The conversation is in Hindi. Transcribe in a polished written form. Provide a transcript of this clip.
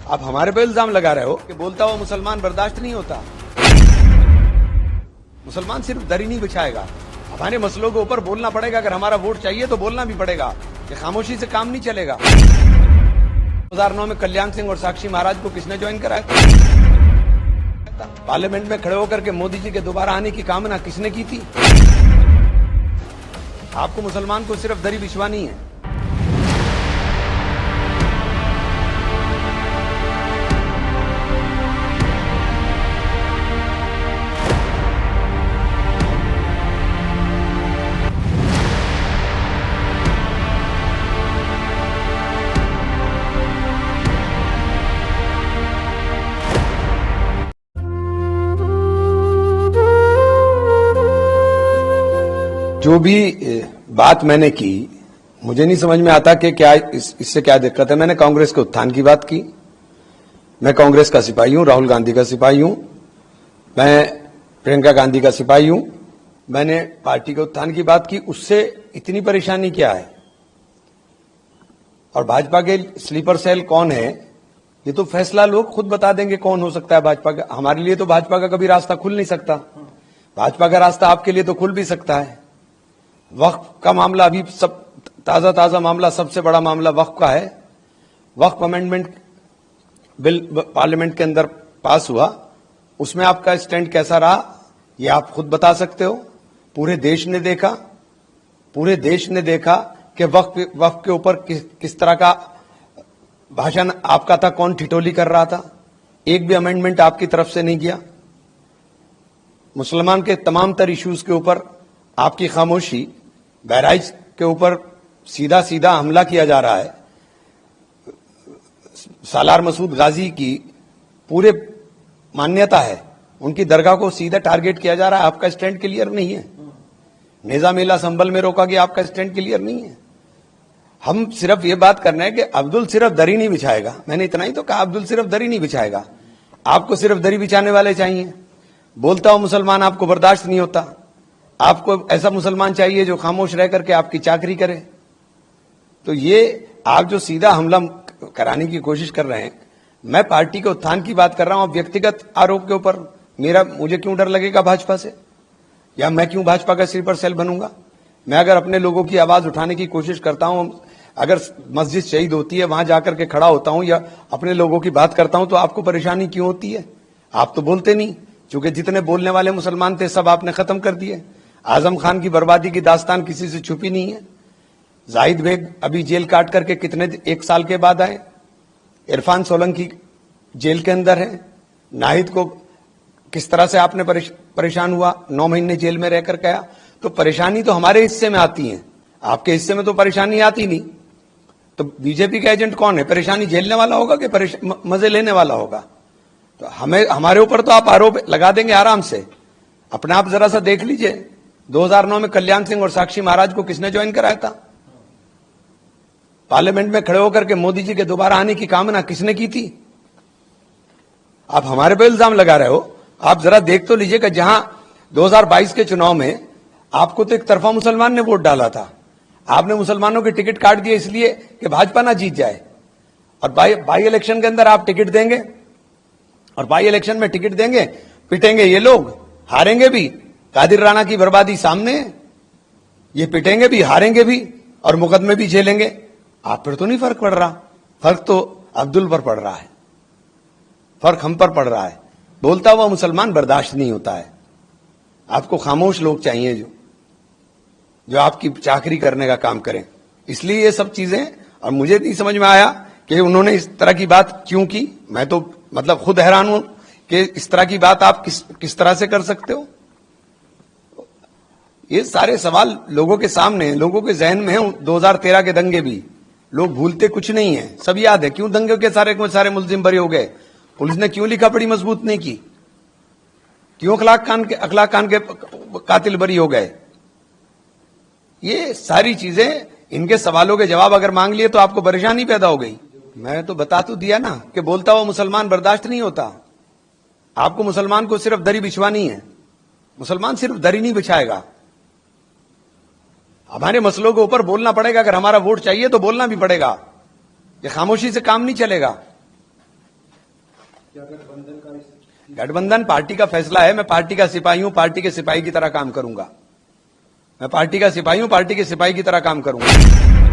आप हमारे पे इल्जाम लगा रहे हो कि बोलता हुआ मुसलमान बर्दाश्त नहीं होता। मुसलमान सिर्फ दरी नहीं बिछाएगा, हमारे मसलों के ऊपर बोलना पड़ेगा। अगर हमारा वोट चाहिए तो बोलना भी पड़ेगा, ये खामोशी से काम नहीं चलेगा। 2009 में कल्याण सिंह और साक्षी महाराज को किसने ज्वाइन कराया? पार्लियामेंट में खड़े होकर के मोदी जी के दोबारा आने की कामना किसने की थी? आपको मुसलमान को सिर्फ दरी बिछवानी है। जो भी बात मैंने की, मुझे नहीं समझ में आता कि क्या इससे क्या दिक्कत है। मैंने कांग्रेस के उत्थान की बात की। मैं कांग्रेस का सिपाही हूं, राहुल गांधी का सिपाही हूं, मैं प्रियंका गांधी का सिपाही हूं। मैंने पार्टी के उत्थान की बात की, उससे इतनी परेशानी क्या है? और भाजपा के स्लीपर सेल कौन है, ये तो फैसला लोग खुद बता देंगे कौन हो सकता है भाजपा का। हमारे लिए तो भाजपा का कभी रास्ता खुल नहीं सकता। भाजपा का रास्ता आपके लिए तो खुल भी सकता है। वक्फ का मामला अभी सब ताजा मामला, सबसे बड़ा मामला वक्फ का है। वक्फ अमेंडमेंट बिल पार्लियामेंट के अंदर पास हुआ, उसमें आपका स्टैंड कैसा रहा ये आप खुद बता सकते हो। पूरे देश ने देखा कि वक्फ के ऊपर किस तरह का भाषण आपका था, कौन ठिठोली कर रहा था। एक भी अमेंडमेंट आपकी तरफ से नहीं किया। मुसलमान के तमाम तर इश्यूज के ऊपर आपकी खामोशी। बहराइच के ऊपर सीधा हमला किया जा रहा है। सालार मसूद गाजी की पूरे मान्यता है, उनकी दरगाह को सीधा टारगेट किया जा रहा है। आपका स्टैंड क्लियर नहीं है। नेजा मेला संभल में रोका गया, आपका स्टैंड क्लियर नहीं है। हम सिर्फ ये बात करना है कि अब्दुल सिर्फ दरी नहीं बिछाएगा। मैंने इतना ही तो कहा, अब्दुल सिर्फ दरी नहीं बिछाएगा। आपको सिर्फ दरी बिछाने वाले चाहिए। बोलता हुआ मुसलमान आपको बर्दाश्त नहीं होता। आपको ऐसा मुसलमान चाहिए जो खामोश रह करके आपकी चाकरी करे। तो ये आप जो सीधा हमला कराने की कोशिश कर रहे हैं, मैं पार्टी के उत्थान की बात कर रहा हूं। व्यक्तिगत आरोप के ऊपर मुझे क्यों डर लगेगा भाजपा से, या मैं क्यों भाजपा का स्लीपर सेल बनूंगा? मैं अगर अपने लोगों की आवाज उठाने की कोशिश करता हूं, अगर मस्जिद शहीद होती है वहां जाकर के खड़ा होता हूं या अपने लोगों की बात करता हूं, तो आपको परेशानी क्यों होती है? आप तो बोलते नहीं, क्योंकि जितने बोलने वाले मुसलमान थे सब आपने खत्म कर दिए। आजम खान की बर्बादी की दास्तान किसी से छुपी नहीं है। जाहिद बेग अभी जेल काट करके कितने 1 साल के बाद आए। इरफान सोलंकी जेल के अंदर है। नाहिद को किस तरह से आपने परेशान हुआ, 9 महीने जेल में रह कर गया। तो परेशानी तो हमारे हिस्से में आती है, आपके हिस्से में तो परेशानी आती नहीं। तो बीजेपी का एजेंट कौन है? परेशानी झेलने वाला होगा कि मजे लेने वाला होगा? तो हमारे ऊपर तो आप आरोप लगा देंगे आराम से। अपने आप जरा सा देख लीजिए, 2009 में कल्याण सिंह और साक्षी महाराज को किसने ज्वाइन कराया था? पार्लियामेंट में खड़े होकर के मोदी जी के दोबारा आने की कामना किसने की थी? आप हमारे पे इल्जाम लगा रहे हो। आप जरा देख तो लीजिए कि जहां 2022 के चुनाव में आपको तो एक तरफा मुसलमान ने वोट डाला था। आपने मुसलमानों के टिकट काट दिए इसलिए कि भाजपा ना जीत जाए। और बाई इलेक्शन के अंदर आप टिकट देंगे, और बाई इलेक्शन में टिकट देंगे, पिटेंगे ये लोग, हारेंगे भी। कादिर राणा की बर्बादी सामने है, ये पिटेंगे भी, हारेंगे भी और मुकदमे भी झेलेंगे। आप पर तो नहीं फर्क पड़ रहा। फर्क तो अब्दुल पर पड़ रहा है, फर्क हम पर पड़ रहा है। बोलता हुआ मुसलमान बर्दाश्त नहीं होता है। आपको खामोश लोग चाहिए जो आपकी चाकरी करने का काम करें। इसलिए ये सब चीजें, और मुझे नहीं समझ में आया कि उन्होंने इस तरह की बात क्यों की। मैं तो मतलब खुद हैरान हूं कि इस तरह की बात आप किस तरह से कर सकते हो। ये सारे सवाल लोगों के सामने, लोगों के जहन में है। 2013 के दंगे भी लोग भूलते कुछ नहीं है, सब याद है। क्यों दंगे के सारे मुलजिम बरी हो गए? पुलिस ने क्यों लिखा पढ़ी मजबूत नहीं की? क्यों अखलाक खान के कातिल बरी हो गए? ये सारी चीजें, इनके सवालों के जवाब अगर मांग लिए तो आपको परेशानी पैदा हो गई। मैं तो बता तो दिया ना कि बोलता हुआ मुसलमान बर्दाश्त नहीं होता। आपको मुसलमान को सिर्फ दरी बिछवानी है। मुसलमान सिर्फ दरी नहीं बिछाएगा, हमारे मसलों के ऊपर बोलना पड़ेगा। अगर हमारा वोट चाहिए तो बोलना भी पड़ेगा, ये खामोशी से काम नहीं चलेगा। क्या गठबंधन का गठबंधन पार्टी का फैसला है। मैं पार्टी का सिपाही हूं, पार्टी के सिपाही की तरह काम करूंगा। मैं पार्टी का सिपाही हूं, पार्टी के सिपाही की तरह काम करूंगा।